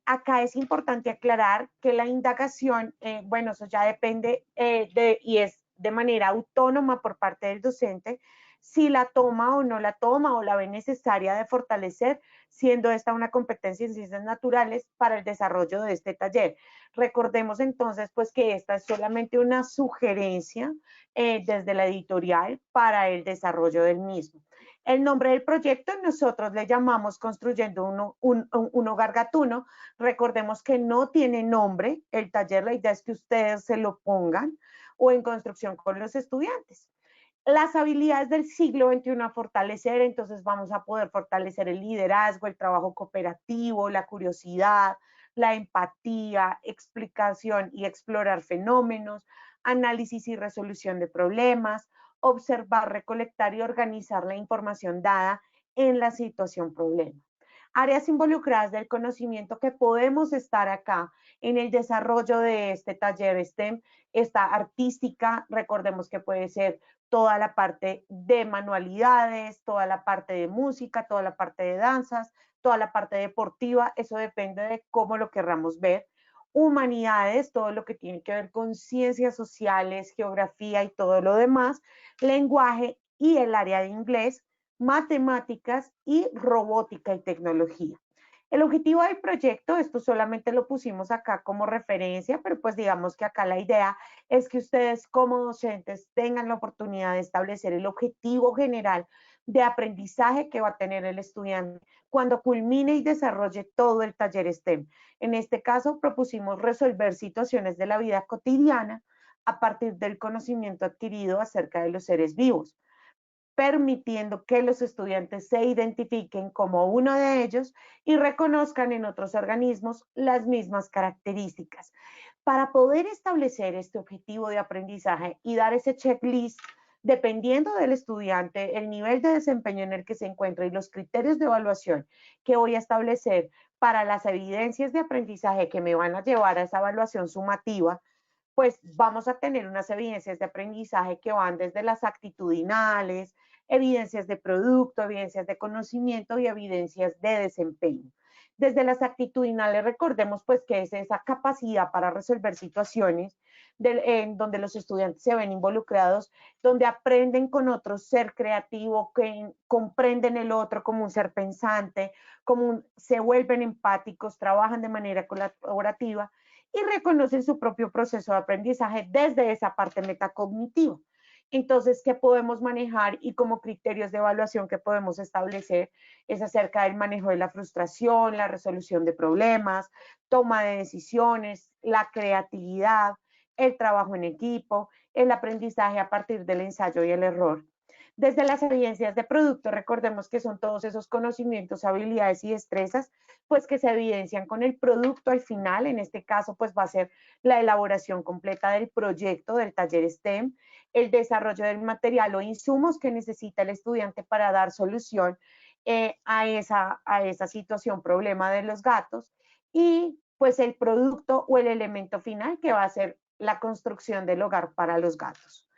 Acá es importante aclarar que la indagación, bueno, eso ya depende y es de manera autónoma por parte del docente, si la toma o no la toma o la ve necesaria de fortalecer, siendo esta una competencia en ciencias naturales para el desarrollo de este taller. Recordemos entonces pues que esta es solamente una sugerencia desde la editorial para el desarrollo del mismo. El nombre del proyecto nosotros le llamamos Construyendo un hogar gatuno. Recordemos que no tiene nombre el taller, la idea es que ustedes se lo pongan o en construcción con los estudiantes. Las habilidades del siglo XXI a fortalecer, entonces vamos a poder fortalecer el liderazgo, el trabajo cooperativo, la curiosidad, la empatía, explicación y explorar fenómenos, análisis y resolución de problemas, observar, recolectar y organizar la información dada en la situación problema. Áreas involucradas del conocimiento que podemos estar acá en el desarrollo de este taller STEM, esta artística, recordemos que puede ser toda la parte de manualidades, toda la parte de música, toda la parte de danzas, toda la parte deportiva, eso depende de cómo lo querramos ver. Humanidades, todo lo que tiene que ver con ciencias sociales, geografía y todo lo demás, lenguaje y el área de inglés, matemáticas y robótica y tecnología. El objetivo del proyecto, esto solamente lo pusimos acá como referencia, pero pues digamos que acá la idea es que ustedes como docentes tengan la oportunidad de establecer el objetivo general de aprendizaje que va a tener el estudiante cuando culmine y desarrolle todo el taller STEM. En este caso, propusimos resolver situaciones de la vida cotidiana a partir del conocimiento adquirido acerca de los seres vivos, permitiendo que los estudiantes se identifiquen como uno de ellos y reconozcan en otros organismos las mismas características. Para poder establecer este objetivo de aprendizaje y dar ese checklist, dependiendo del estudiante, el nivel de desempeño en el que se encuentra y los criterios de evaluación que voy a establecer para las evidencias de aprendizaje que me van a llevar a esa evaluación sumativa, pues vamos a tener unas evidencias de aprendizaje que van desde las actitudinales, evidencias de producto, evidencias de conocimiento y evidencias de desempeño. Desde las actitudinales, recordemos pues que es esa capacidad para resolver situaciones en donde los estudiantes se ven involucrados, donde aprenden con otros ser creativo, que comprenden el otro como un ser pensante, se vuelven empáticos, trabajan de manera colaborativa y reconocen su propio proceso de aprendizaje desde esa parte metacognitiva. Entonces, ¿qué podemos manejar y como criterios de evaluación que podemos establecer? Es acerca del manejo de la frustración, la resolución de problemas, toma de decisiones, la creatividad, el trabajo en equipo, el aprendizaje a partir del ensayo y el error. Desde las evidencias de producto, recordemos que son todos esos conocimientos, habilidades y destrezas, pues que se evidencian con el producto al final. En este caso, pues va a ser la elaboración completa del proyecto del taller STEM, el desarrollo del material o insumos que necesita el estudiante para dar solución a esa situación, problema de los gatos, y pues el producto o el elemento final que va a ser la construcción del hogar para los gatos.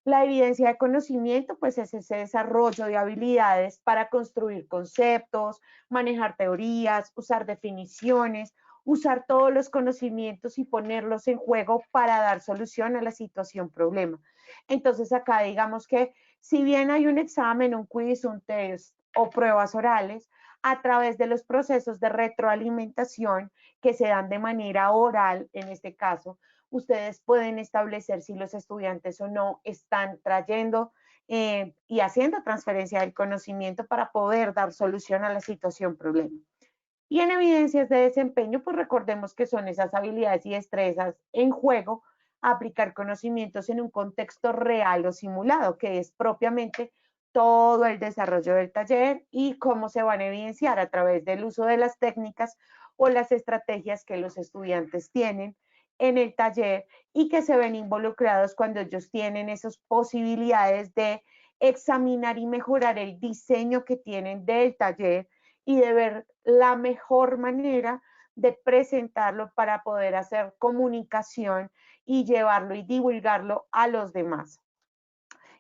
La evidencia de conocimiento, pues es ese desarrollo de habilidades para construir conceptos, manejar teorías, usar definiciones, usar todos los conocimientos y ponerlos en juego para dar solución a la situación problema. Entonces acá digamos que si bien hay un examen, un quiz, un test o pruebas orales, a través de los procesos de retroalimentación que se dan de manera oral, en este caso, ustedes pueden establecer si los estudiantes o no están trayendo y haciendo transferencia del conocimiento para poder dar solución a la situación problema. Y en evidencias de desempeño, pues recordemos que son esas habilidades y destrezas en juego, aplicar conocimientos en un contexto real o simulado, que es propiamente todo el desarrollo del taller y cómo se van a evidenciar a través del uso de las técnicas o las estrategias que los estudiantes tienen en el taller y que se ven involucrados cuando ellos tienen esas posibilidades de examinar y mejorar el diseño que tienen del taller y de ver la mejor manera de presentarlo para poder hacer comunicación y llevarlo y divulgarlo a los demás.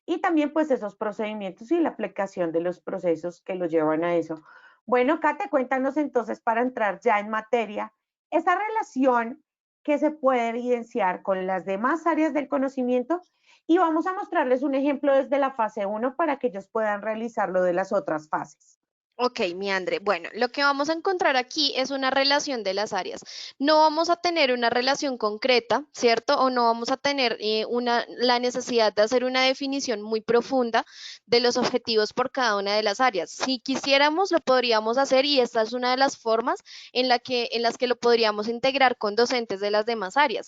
Y también pues esos procedimientos y la aplicación de los procesos que los llevan a eso. Bueno, Kate, cuéntanos entonces para entrar ya en materia, esa relación que se puede evidenciar con las demás áreas del conocimiento y vamos a mostrarles un ejemplo desde la fase 1 para que ellos puedan realizarlo de las otras fases. Ok, mi Andre. Bueno, lo que vamos a encontrar aquí es una relación de las áreas. No vamos a tener una relación concreta, ¿cierto? O no vamos a tener la necesidad de hacer una definición muy profunda de los objetivos por cada una de las áreas. Si quisiéramos, lo podríamos hacer y esta es una de las formas en las que lo podríamos integrar con docentes de las demás áreas.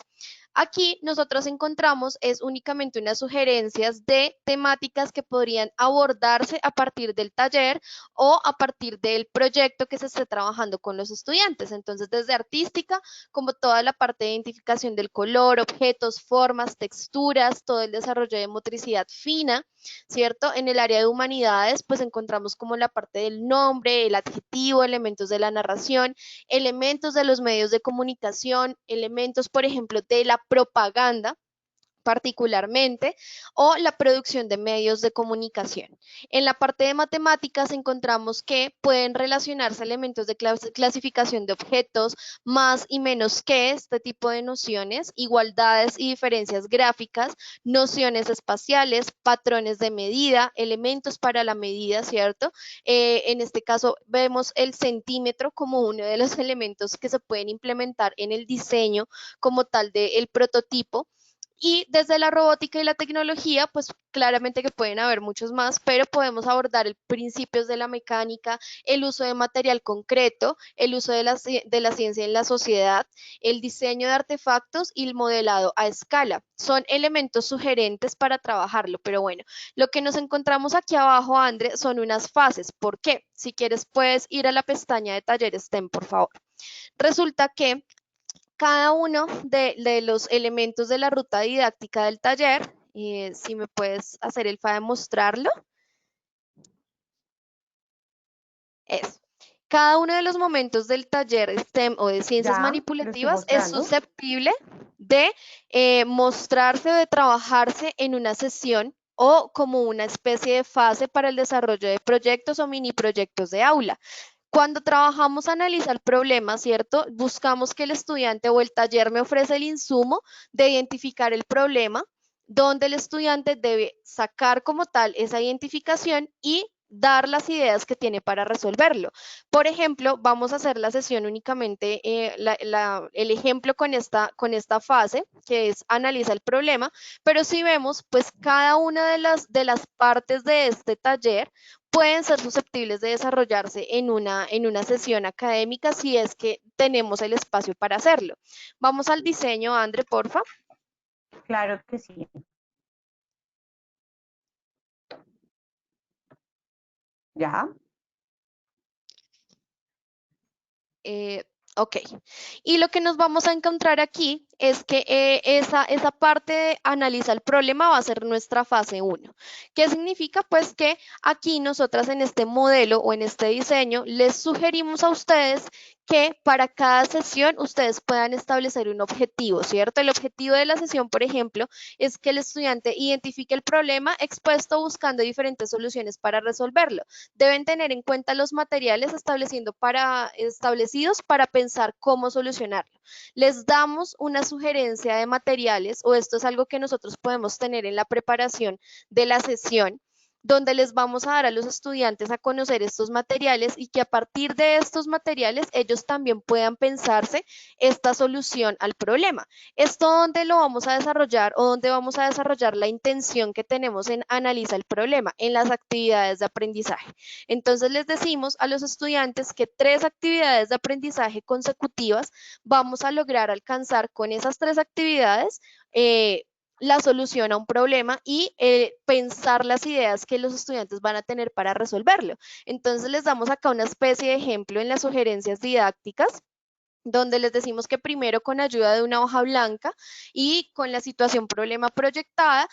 Aquí nosotros encontramos es únicamente unas sugerencias de temáticas que podrían abordarse a partir del taller o a partir del proyecto que se esté trabajando con los estudiantes. Entonces, desde artística, como toda la parte de identificación del color, objetos, formas, texturas, todo el desarrollo de motricidad fina, ¿cierto? En el área de humanidades, pues encontramos como la parte del nombre, el adjetivo, elementos de la narración, elementos de los medios de comunicación, elementos, por ejemplo, de la propaganda, particularmente, o la producción de medios de comunicación. En la parte de matemáticas encontramos que pueden relacionarse elementos de clasificación de objetos, más y menos que, este tipo de nociones, igualdades y diferencias gráficas, nociones espaciales, patrones de medida, elementos para la medida, ¿cierto? En este caso vemos el centímetro como uno de los elementos que se pueden implementar en el diseño como tal del prototipo. Y desde la robótica y la tecnología, pues claramente que pueden haber muchos más, pero podemos abordar el principios de la mecánica, el uso de material concreto, el uso de la ciencia en la sociedad, el diseño de artefactos y el modelado a escala. Son elementos sugerentes para trabajarlo, pero bueno, lo que nos encontramos aquí abajo, André, son unas fases. ¿Por qué? Si quieres, puedes ir a la pestaña de talleres STEM, por favor. Resulta que cada uno de los elementos de la ruta didáctica del taller, si me puedes hacer el favor de mostrarlo, es. Cada uno de los momentos del taller STEM o de ciencias Ya, lo estoy manipulativas es mostrando. susceptible de mostrarse o de trabajarse en una sesión o como una especie de fase para el desarrollo de proyectos o mini proyectos de aula. Cuando trabajamos analizar problemas, ¿cierto? Buscamos que el estudiante o el taller me ofrece el insumo de identificar el problema, donde el estudiante debe sacar como tal esa identificación y dar las ideas que tiene para resolverlo. Por ejemplo, vamos a hacer la sesión únicamente, el ejemplo con esta fase, que es analiza el problema, pero si vemos, pues cada una de las partes de este taller pueden ser susceptibles de desarrollarse en una sesión académica si es que tenemos el espacio para hacerlo. Vamos al diseño, André, porfa. Claro que sí. ¿Ya? Ok, y lo que nos vamos a encontrar aquí es que esa parte de analiza el problema va a ser nuestra fase 1. ¿Qué significa? Pues que aquí nosotras en este modelo o en este diseño les sugerimos a ustedes que para cada sesión ustedes puedan establecer un objetivo, ¿cierto? El objetivo de la sesión, por ejemplo, es que el estudiante identifique el problema expuesto buscando diferentes soluciones para resolverlo. Deben tener en cuenta los materiales establecidos para pensar cómo solucionarlo. Les damos una sugerencia de materiales, o esto es algo que nosotros podemos tener en la preparación de la sesión, donde les vamos a dar a los estudiantes a conocer estos materiales y que a partir de estos materiales ellos también puedan pensarse esta solución al problema. ¿Esto dónde lo vamos a desarrollar o dónde vamos a desarrollar la intención que tenemos en analiza el problema? En las actividades de aprendizaje. Entonces les decimos a los estudiantes que 3 actividades de aprendizaje consecutivas vamos a lograr alcanzar con esas 3 actividades la solución a un problema y pensar las ideas que los estudiantes van a tener para resolverlo. Entonces les damos acá una especie de ejemplo en las sugerencias didácticas, donde les decimos que primero con ayuda de una hoja blanca y con la situación problema proyectada,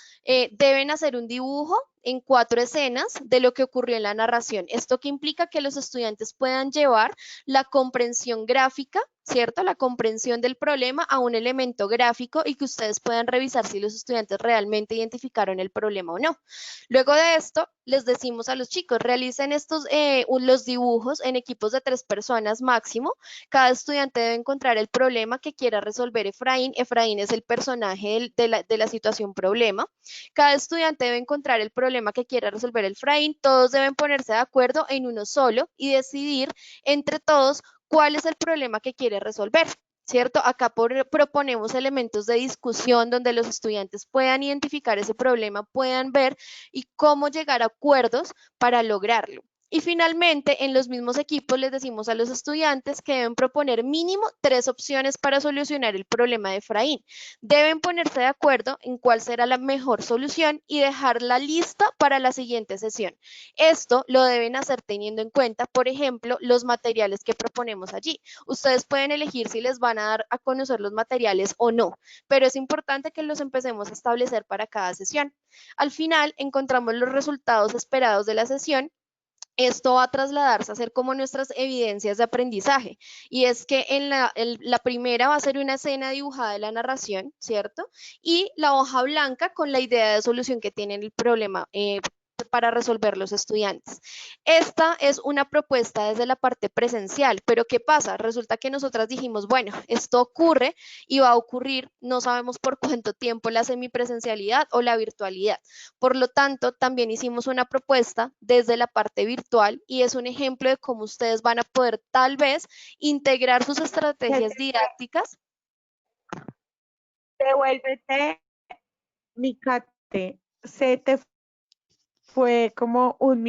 deben hacer un dibujo en 4 escenas de lo que ocurrió en la narración. Esto que implica que los estudiantes puedan llevar la comprensión gráfica, ¿cierto? La comprensión del problema a un elemento gráfico y que ustedes puedan revisar si los estudiantes realmente identificaron el problema o no. Luego de esto, les decimos a los chicos, realicen los dibujos en equipos de 3 personas máximo. Cada estudiante debe encontrar el problema que quiera resolver Efraín. Efraín es el personaje de la situación problema. Cada estudiante debe encontrar el problema que quiera resolver Efraín. Todos deben ponerse de acuerdo en uno solo y decidir entre todos cuál es el problema que quiere resolver. ¿Cierto? Acá proponemos elementos de discusión donde los estudiantes puedan identificar ese problema, puedan ver y cómo llegar a acuerdos para lograrlo. Y finalmente, en los mismos equipos les decimos a los estudiantes que deben proponer mínimo 3 opciones para solucionar el problema de Efraín. Deben ponerse de acuerdo en cuál será la mejor solución y dejar la lista para la siguiente sesión. Esto lo deben hacer teniendo en cuenta, por ejemplo, los materiales que proponemos allí. Ustedes pueden elegir si les van a dar a conocer los materiales o no, pero es importante que los empecemos a establecer para cada sesión. Al final, encontramos los resultados esperados de la sesión. Esto va a trasladarse a ser como nuestras evidencias de aprendizaje. Y es que en la primera va a ser una escena dibujada de la narración, ¿cierto? Y la hoja blanca con la idea de solución que tienen el problema para resolver los estudiantes. Esta es una propuesta desde la parte presencial, pero ¿qué pasa? Resulta que nosotras dijimos, bueno, esto ocurre y va a ocurrir, no sabemos por cuánto tiempo, la semipresencialidad o la virtualidad. Por lo tanto, también hicimos una propuesta desde la parte virtual y es un ejemplo de cómo ustedes van a poder tal vez integrar sus estrategias didácticas. Devuélvete, mi Cate, se te fue como un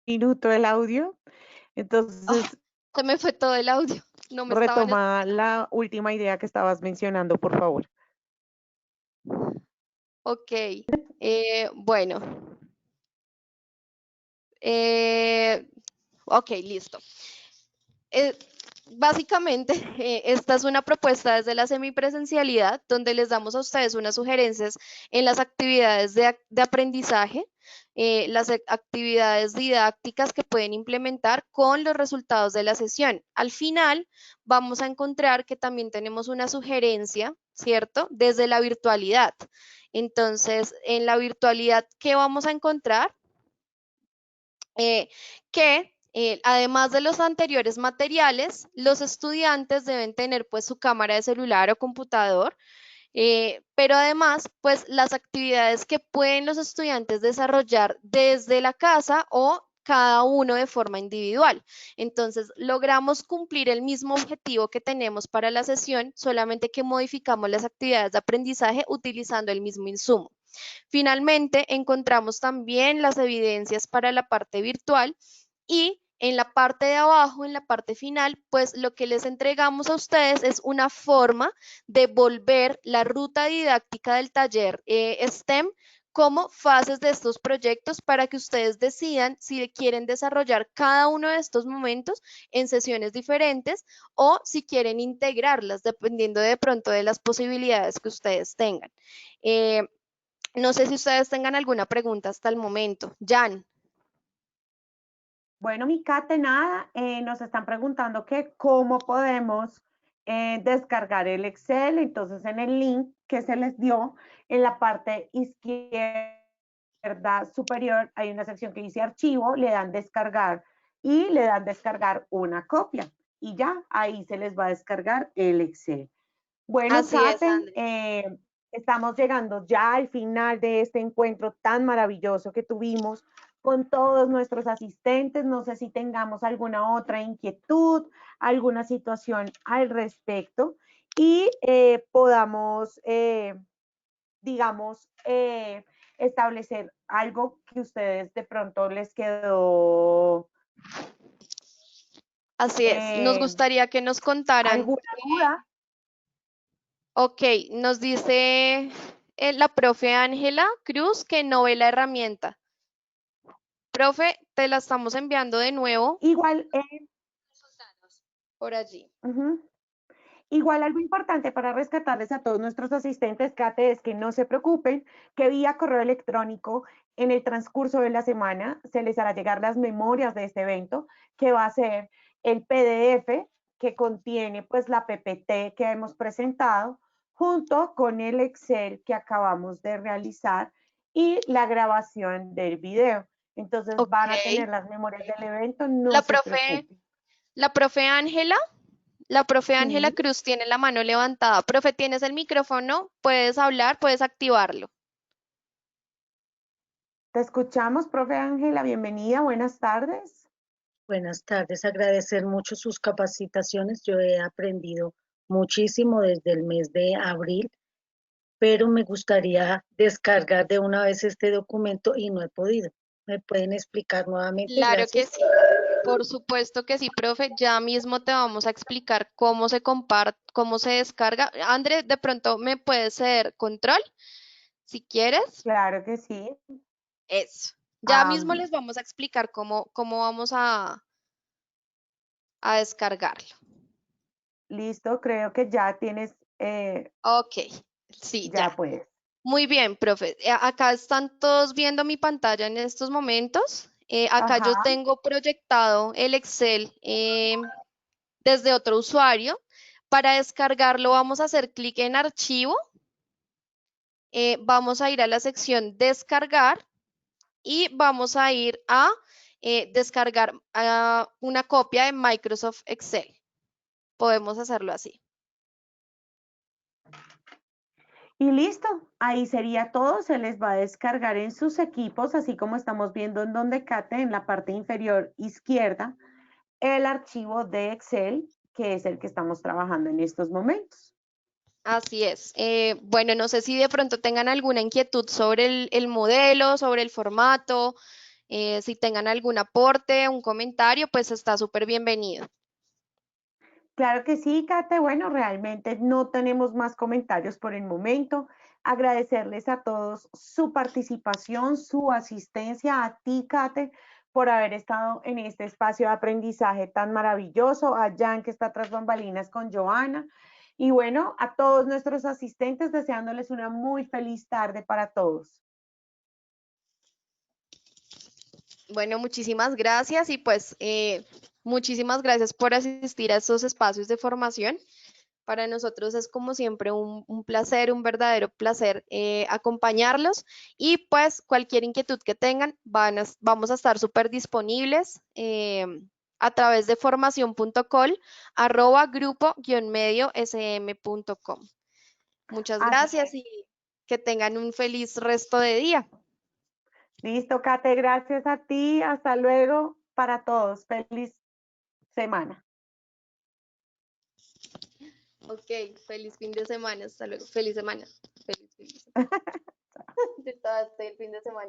minuto el audio, entonces Se me fue todo el audio. No me retoma la última idea que estabas mencionando, por favor. Ok, bueno. Ok, listo. Básicamente, esta es una propuesta desde la semipresencialidad, donde les damos a ustedes unas sugerencias en las actividades de aprendizaje, las actividades didácticas que pueden implementar con los resultados de la sesión. Al final, vamos a encontrar que también tenemos una sugerencia, ¿cierto? Desde la virtualidad. Entonces, en la virtualidad, ¿qué vamos a encontrar? Además de los anteriores materiales, los estudiantes deben tener pues su cámara de celular o computador, pero además pues las actividades que pueden los estudiantes desarrollar desde la casa o cada uno de forma individual. Entonces, logramos cumplir el mismo objetivo que tenemos para la sesión, solamente que modificamos las actividades de aprendizaje utilizando el mismo insumo. Finalmente, encontramos también las evidencias para la parte virtual y en la parte de abajo, en la parte final, pues lo que les entregamos a ustedes es una forma de volver la ruta didáctica del taller STEM como fases de estos proyectos para que ustedes decidan si quieren desarrollar cada uno de estos momentos en sesiones diferentes o si quieren integrarlas, dependiendo de pronto de las posibilidades que ustedes tengan. No sé si ustedes tengan alguna pregunta hasta el momento. Jan. Bueno, mi Kate, nada, nos están preguntando que cómo podemos descargar el Excel. Entonces, en el link que se les dio en la parte izquierda superior hay una sección que dice archivo, le dan descargar y le dan descargar una copia. Y ya, ahí se les va a descargar el Excel. Bueno, Así es, Kate, André. estamos llegando ya al final de este encuentro tan maravilloso que tuvimos con todos nuestros asistentes. No sé si tengamos alguna otra inquietud, alguna situación al respecto y podamos, digamos, establecer algo que ustedes de pronto les quedó Así es. Nos gustaría que nos contaran. alguna duda. Ok, nos dice la profe Ángela Cruz que no ve la herramienta. Profe, te la estamos enviando de nuevo Igual, por allí. igual algo importante para rescatarles a todos nuestros asistentes, Kate, es que no se preocupen, que vía correo electrónico en el transcurso de la semana se les hará llegar las memorias de este evento, que va a ser el PDF que contiene pues la PPT que hemos presentado, junto con el Excel que acabamos de realizar y la grabación del video. Entonces Ok. van a tener las memorias del evento, no La se profe, preocupen. la profe Ángela, la profe Ángela Sí. Cruz tiene la mano levantada. Profe, tienes el micrófono, puedes hablar, puedes activarlo. Te escuchamos, profe Ángela, bienvenida, buenas tardes. Buenas tardes, agradecer mucho sus capacitaciones. Yo he aprendido muchísimo desde el mes de abril, pero me gustaría descargar de una vez este documento y no he podido. ¿Me pueden explicar nuevamente? Claro que Gracias. sí. Por supuesto que sí, profe. Ya mismo te vamos a explicar cómo se comparte, cómo se descarga. André, de pronto me puedes ceder control, si quieres. Claro que sí. Eso. Ya mismo Am, les vamos a explicar cómo vamos a descargarlo. listo, creo que ya tienes, Ok, sí, ya ya. pues. Muy bien, profe. Acá están todos viendo mi pantalla en estos momentos. Acá yo Ajá, tengo proyectado el Excel desde otro usuario. Para descargarlo vamos a hacer clic en archivo. Vamos a ir a la sección descargar y vamos a ir a descargar una copia de Microsoft Excel. Podemos hacerlo así. y listo, ahí sería todo, se les va a descargar en sus equipos, así como estamos viendo en donde Kate, en la parte inferior izquierda, el archivo de Excel, que es el que estamos trabajando en estos momentos. Así es. Bueno, no sé si de pronto tengan alguna inquietud sobre el modelo, sobre el formato, si tengan algún aporte, un comentario, pues está súper bienvenido. Claro que sí, Kate. Bueno, realmente no tenemos más comentarios por el momento. Agradecerles a todos su participación, su asistencia, a ti, Kate, por haber estado en este espacio de aprendizaje tan maravilloso, a Jan, que está tras bambalinas con Joana, y bueno, a todos nuestros asistentes, deseándoles una muy feliz tarde para todos. Bueno, muchísimas gracias y pues muchísimas gracias por asistir a estos espacios de formación. Para nosotros es como siempre un placer, un verdadero placer acompañarlos y pues cualquier inquietud que tengan, vamos a estar súper disponibles a través de formación.col@grupo-medio-sm.com. Muchas Así gracias es. y que tengan un feliz resto de día. Listo, Kate, gracias a ti. Hasta luego para todos. Feliz semana. Ok, feliz fin de semana. Hasta luego. Feliz semana. Feliz fin de semana. Hasta el fin de semana.